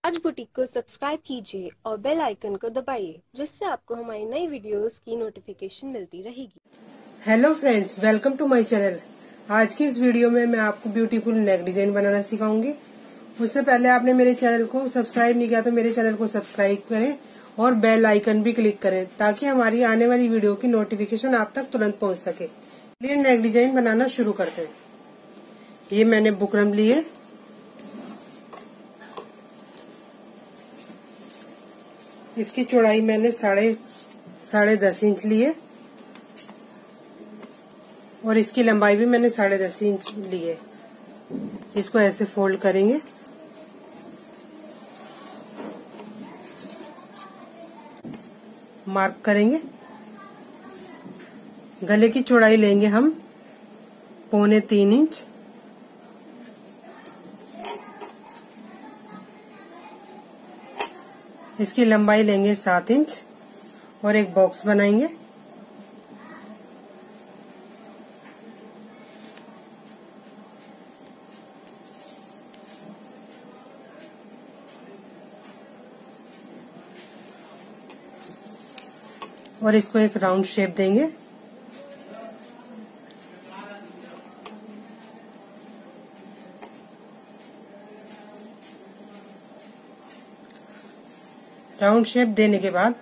आज बुटीक को सब्सक्राइब कीजिए और बेल आइकन को दबाइए जिससे आपको हमारी नई वीडियोस की नोटिफिकेशन मिलती रहेगी। Hello friends, welcome to my channel. आज की इस वीडियो में मैं आपको ब्यूटीफुल नेक डिजाइन बनाना सिखाऊंगी। उससे पहले आपने मेरे चैनल को सब्सक्राइब नहीं किया तो मेरे चैनल को सब्सक्राइब करें और बेल आइकन भी क्लिक करें ताकि हमारी आने वाली वीडियो की नोटिफिकेशन आप तक तुरंत पहुंच सके। चलिए नेक डिजाइन बनाना शुरू करते हैं। ये मैंने बुकरम लिए, इसकी चौड़ाई मैंने साढ़े 10 इंच ली है और इसकी लंबाई भी मैंने 10.5 इंच ली है। इसको ऐसे फोल्ड करेंगे, मार्क करेंगे। गले की चौड़ाई लेंगे हम 3.25 इंच। इसकी लंबाई लेंगे 7 इंच और एक बॉक्स बनाएंगे। और इसको एक राउंड शेप देंगे। राउंड शेप देने के बाद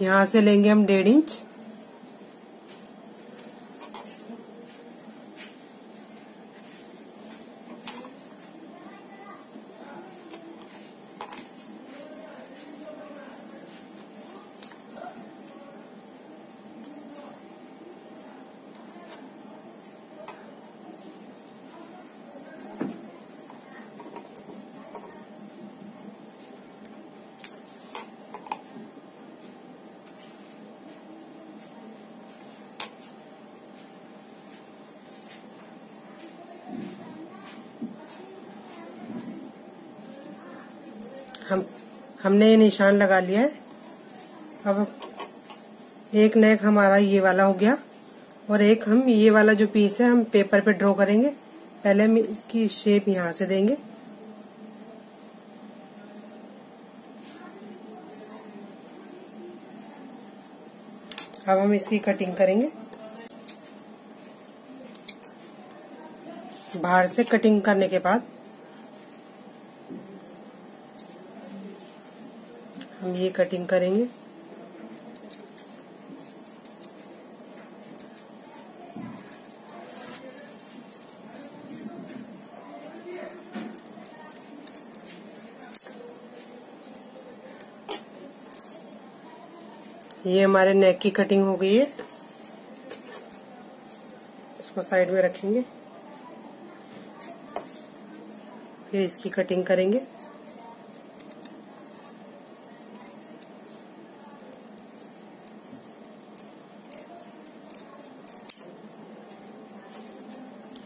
यहां से लेंगे हम 1.5 इंच। हमने ये निशान लगा लिया है। अब एक नेक हमारा ये वाला हो गया और एक हम ये वाला जो पीस है हम पेपर पे ड्रॉ करेंगे। पहले हम इसकी शेप यहां से देंगे। अब हम इसकी कटिंग करेंगे। बाहर से कटिंग करने के बाद हम ये कटिंग करेंगे। ये हमारे नेक की कटिंग हो गई है। इसको साइड में रखेंगे, फिर इसकी कटिंग करेंगे।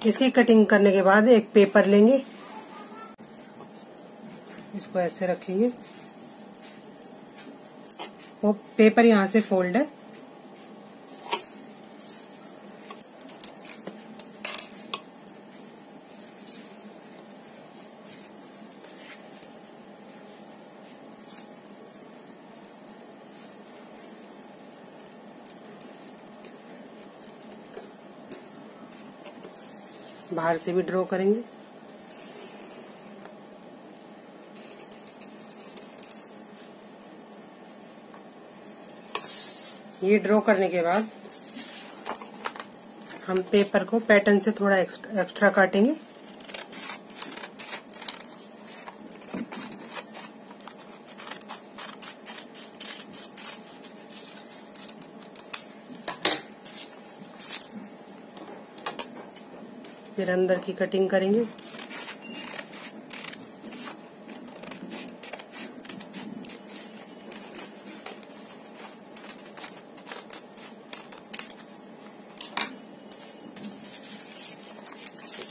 इसकी कटिंग करने के बाद एक पेपर लेंगे, इसको ऐसे रखेंगे। वो पेपर यहां से फोल्ड है। बाहर से भी ड्रॉ करेंगे। ये ड्रॉ करने के बाद हम पेपर को पैटर्न से थोड़ा एक्स्ट्रा काटेंगे। फिर अंदर की कटिंग करेंगे।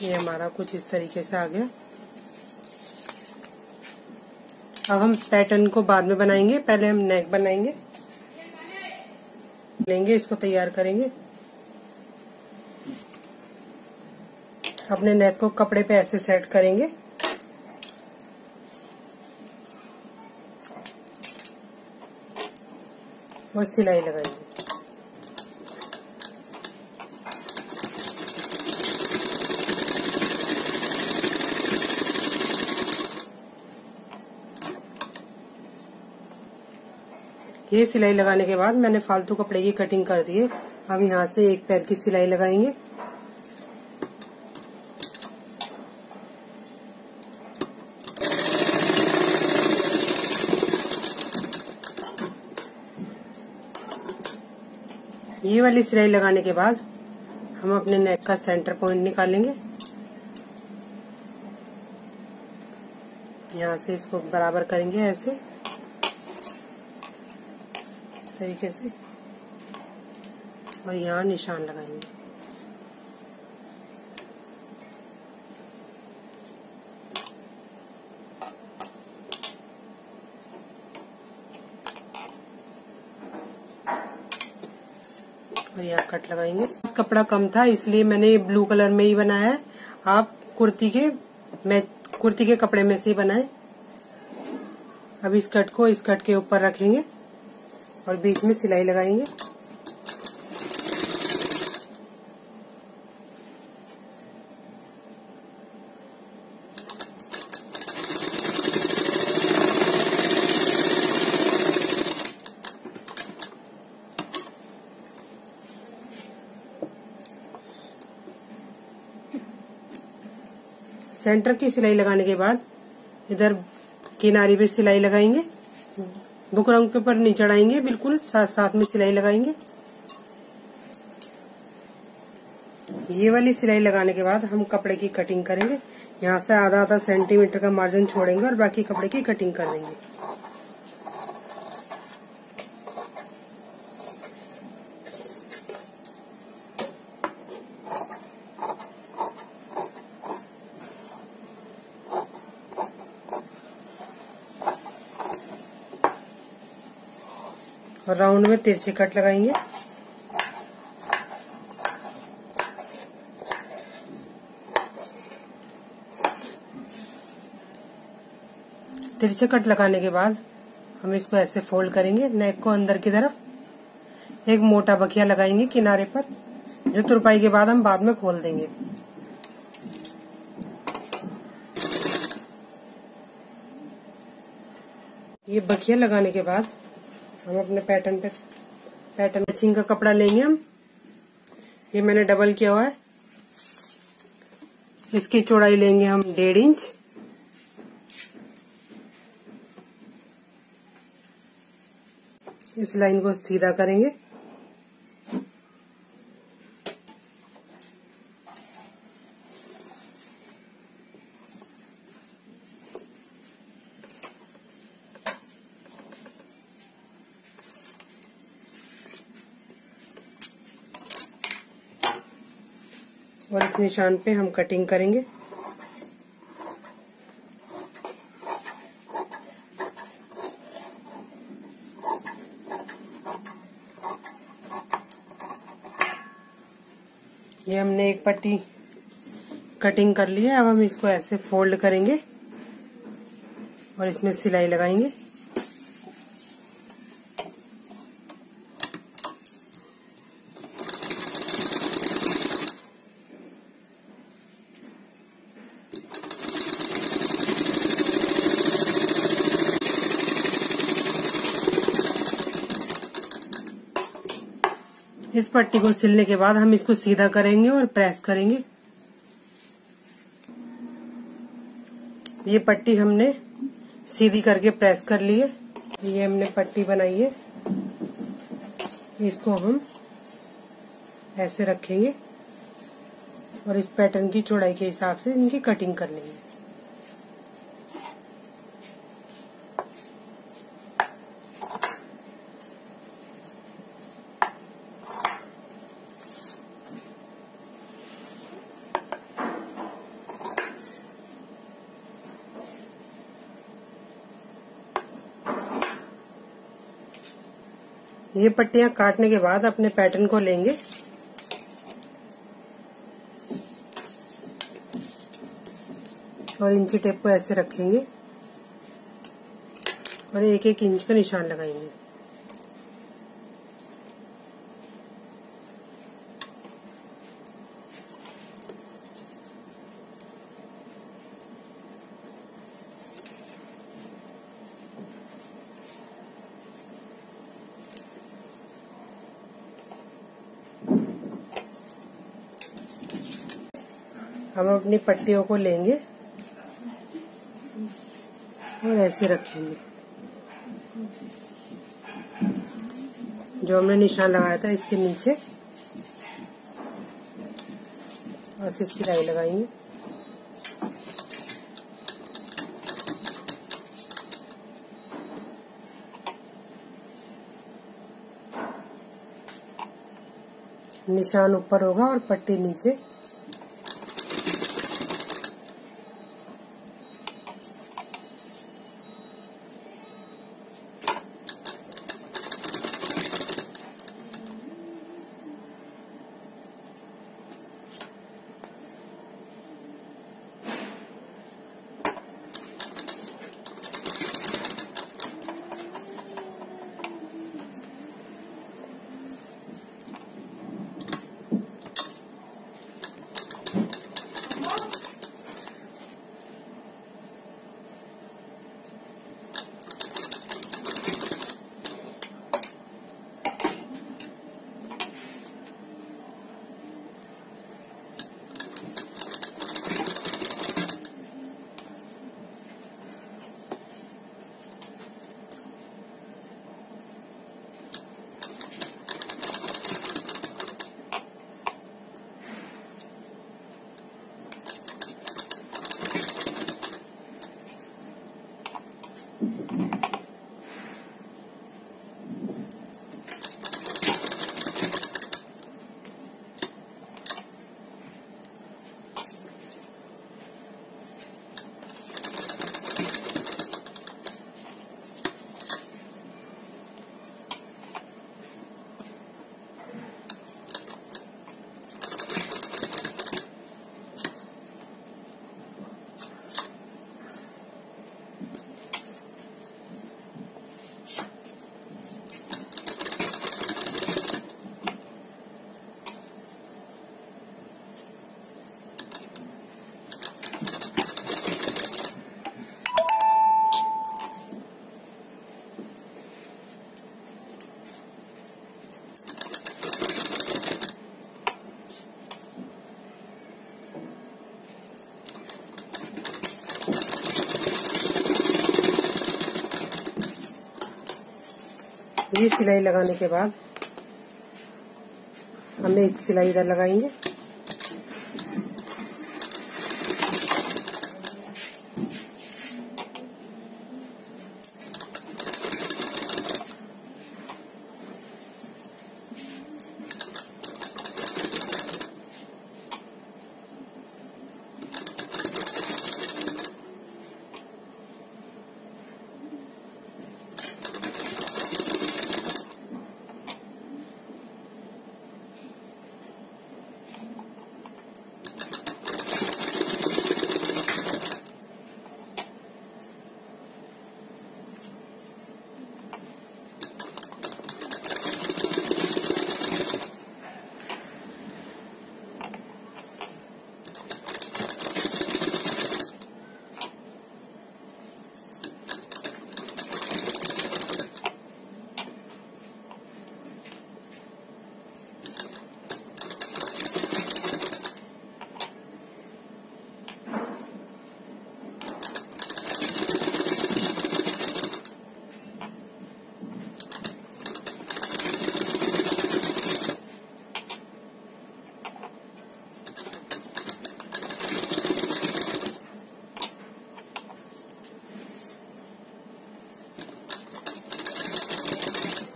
ये हमारा कुछ इस तरीके से आ गया। अब हम पैटर्न को बाद में बनाएंगे, पहले हम नेक बनाएंगे। लेंगे, इसको तैयार करेंगे। अपने नेक को कपड़े पे ऐसे सेट करेंगे। और सिलाई लगाएंगे। ये सिलाई लगाने के बाद मैंने फालतू कपड़े की कटिंग कर दी है। अब यहाँ से एक पैर की सिलाई लगाएंगे। ये वाली सिलाई लगाने के बाद हम अपने नेक का सेंटर पॉइंट निकालेंगे। यहाँ से इसको बराबर करेंगे ऐसे, इस तरीके से, और यहाँ निशान लगाएंगे। और यहाँ कट लगाएंगे। कपड़ा कम था इसलिए मैंने ब्लू कलर में ही बनाया है। आप कुर्ती के कपड़े में से ही बनाए। अब इस कट को इस कट के ऊपर रखेंगे और बीच में सिलाई लगाएंगे। सेंटर की सिलाई लगाने के बाद इधर किनारे पे सिलाई लगाएंगे। बुकरम के ऊपर नहीं चढ़ाएंगे, बिल्कुल साथ साथ में सिलाई लगाएंगे। ये वाली सिलाई लगाने के बाद हम कपड़े की कटिंग करेंगे। यहाँ से आधा आधा सेंटीमीटर का मार्जिन छोड़ेंगे और बाकी कपड़े की कटिंग कर देंगे। और राउंड में तिरछे कट लगाएंगे। तिरछे कट लगाने के बाद हम इसको ऐसे फोल्ड करेंगे, नेक को अंदर की तरफ। एक मोटा बखिया लगाएंगे किनारे पर, जो तुरपाई के बाद हम बाद में खोल देंगे। ये बखिया लगाने के बाद हम अपने पैटर्न मैचिंग का कपड़ा लेंगे हम। ये मैंने डबल किया हुआ है। इसकी चौड़ाई लेंगे हम 1.5 इंच। इस लाइन को सीधा करेंगे। और इस निशान पे हम कटिंग करेंगे। ये हमने एक पट्टी कटिंग कर ली है। अब हम इसको ऐसे फोल्ड करेंगे और इसमें सिलाई लगाएंगे। इस पट्टी को सिलने के बाद हम इसको सीधा करेंगे और प्रेस करेंगे। ये पट्टी हमने सीधी करके प्रेस कर ली है। ये हमने पट्टी बनाई है। इसको हम ऐसे रखेंगे और इस पैटर्न की चौड़ाई के हिसाब से इनकी कटिंग कर लेंगे। ये पट्टियां काटने के बाद अपने पैटर्न को लेंगे और इंची टेप को ऐसे रखेंगे और 1-1 इंच का निशान लगाएंगे। हम अपनी पट्टियों को लेंगे और ऐसे रखेंगे। जो हमने निशान लगाया था इसके नीचे, और फिर सिलाई लगाएंगे। निशान ऊपर होगा और पट्टी नीचे। ये सिलाई लगाने के बाद हम एक सिलाई इधर लगाएंगे।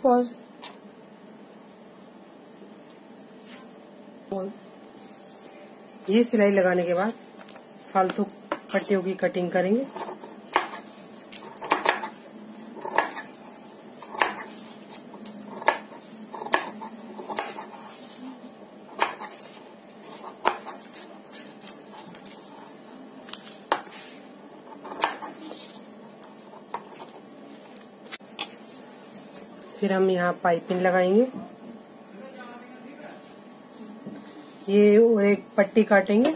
पॉज। ये सिलाई लगाने के बाद फालतू पट्टियों की कटिंग करेंगे। फिर हम यहाँ पाइपिंग लगाएंगे। ये और एक पट्टी काटेंगे।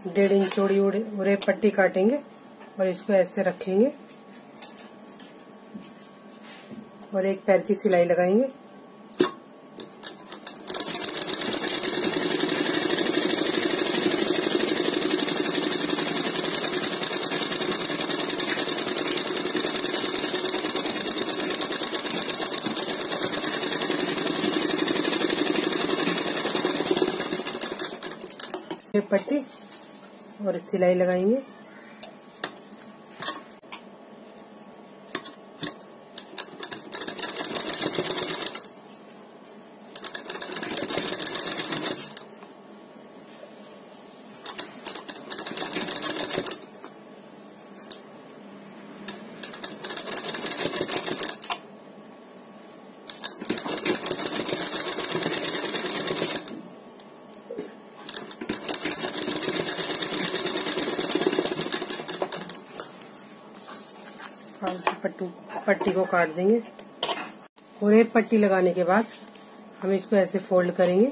डेढ़ इंच चौड़ी और एक पट्टी काटेंगे और इसको ऐसे रखेंगे और एक पैर की सिलाई लगाएंगे। एक पट्टी और सिलाई लगाएंगे। पट्टी को काट देंगे और एक पट्टी लगाने के बाद हम इसको ऐसे फोल्ड करेंगे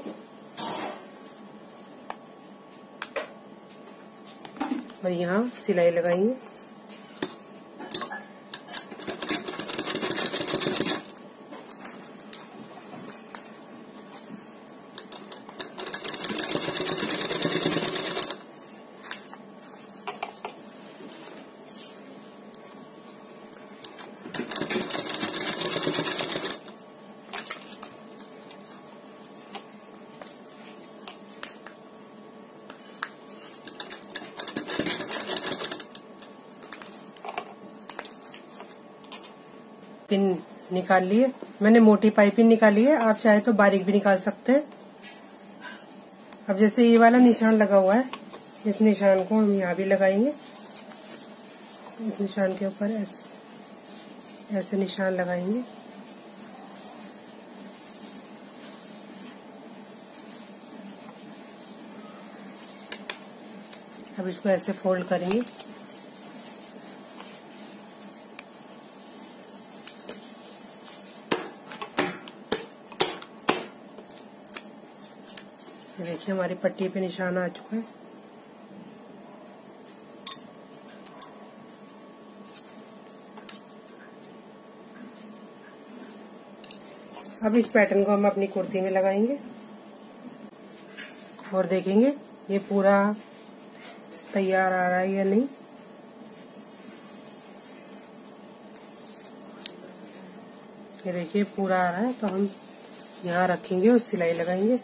और यहाँ सिलाई लगाएंगे। पिन निकाल लिए, मैंने मोटी पाइपिंग निकाली है, आप चाहे तो बारीक भी निकाल सकते हैं। अब जैसे ये वाला निशान लगा हुआ है, इस निशान को हम यहाँ भी लगाएंगे। इस निशान के ऊपर ऐसे निशान लगाएंगे। अब इसको ऐसे फोल्ड करेंगे। देखिए हमारी पट्टी पे निशान आ चुका है। अब इस पैटर्न को हम अपनी कुर्ती में लगाएंगे और देखेंगे ये पूरा तैयार आ रहा है या नहीं। ये देखिए पूरा आ रहा है, तो हम यहाँ रखेंगे और सिलाई लगाएंगे।